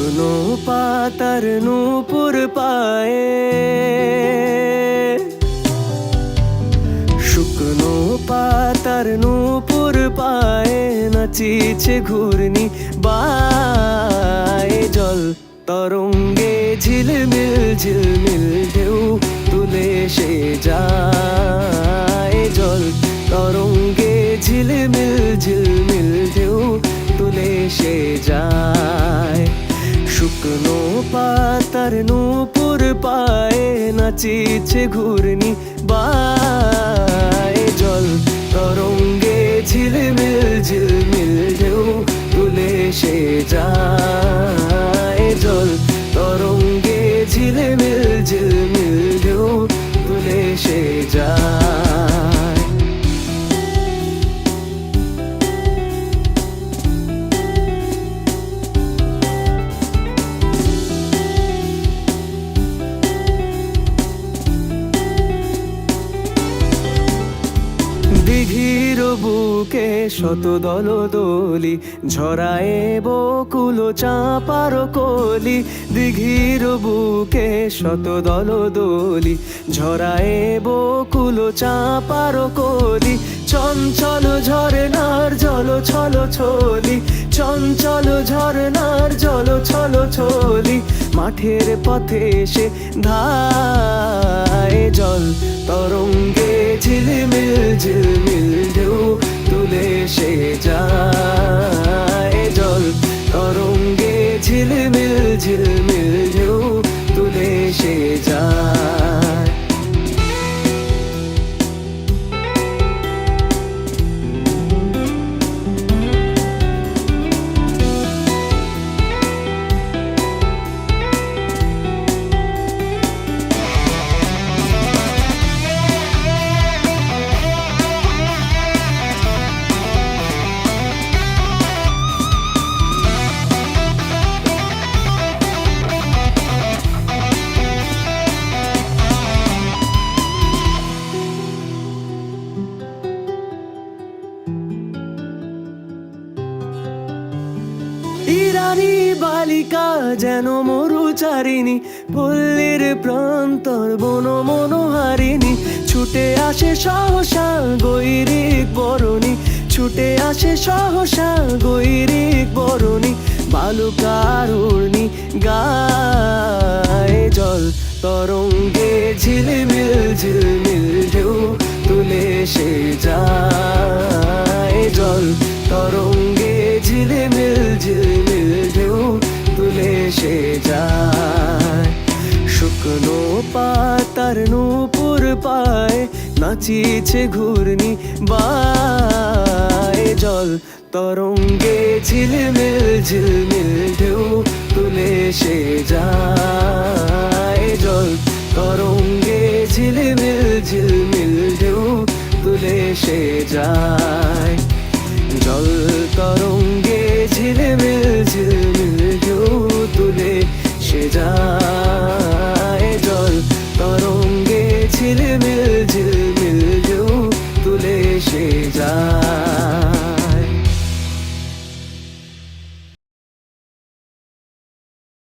শুকনো পাতার নূপুর পায়ে, শুকনো পাতার নূপুর পায়ে নাচিছে ঘূর্ণি বায়ে। জল তরঙ্গে ঝিলমিল ঝিলমিল ঢেউ তুলে সে যায়। জল তরঙ্গে ঝিলমিল ঝিলমিল ঢেউ তুলে সে যায়। শুকনো পাতার নূপুর পায়ে নাচিছে ঘূর্ণি বায়ে। জল তরঙ্গে ঝিলমিল ঝিলমিল ঢেউ তুলে সে যায়। জল তরঙ্গে ঝিলমিল ঝিলমিল ঢেউ তুলে সে যায়। দিঘির বুকে শত দলদলি ঝরায়ে বকুল চাঁপার কলি। দিঘির বুকে শত দলদলি ঝরায়ে বকুল চাঁপার কলি। চঞ্চল ঝরনার জল ছল ছলি, চঞ্চল ঝরনার জল ছল ছলি। মাঠের পথে সে ধায়। জল তরঙ্গে ঝিলমিল ঝিলমিল ঢেউ তুলে সে যায়। জল তরঙ্গে ঝিলমিল ঝিলমিল ঢেউ তুলে সে যায়। ইরানি বালিকা যেন মরুচারিণী, পল্লীর প্রান্তর বন মনোহারিণী। ছুটে আসে সহসা গৈরিক বরণী, ছুটে আসে সহসা গৈরিক বরণী। বালুকার উর্ণি গায়ে। জল তরঙ্গে ঝিলমিল ঝিলমিল ঢেউ তুলে সে যায়। জল তরঙ্গে ঝিলমিল ঝিলমিল ঢেউ তুলে সে যায়। শুকনো পাতার নূপুর পায়ে নাচিছে ঘূর্ণি বায়ে। জল তরঙ্গে ঝিলমিল ঝিলমিল ঢেউ তুলে সে যায়। জল তরঙ্গে ঝিলমিল ঝিলমিল ঢেউ তুলে সে যায়। জল তরঙ্গে ঝিলমিল ঝিলমিল ঢেউ তুলে সে যায়।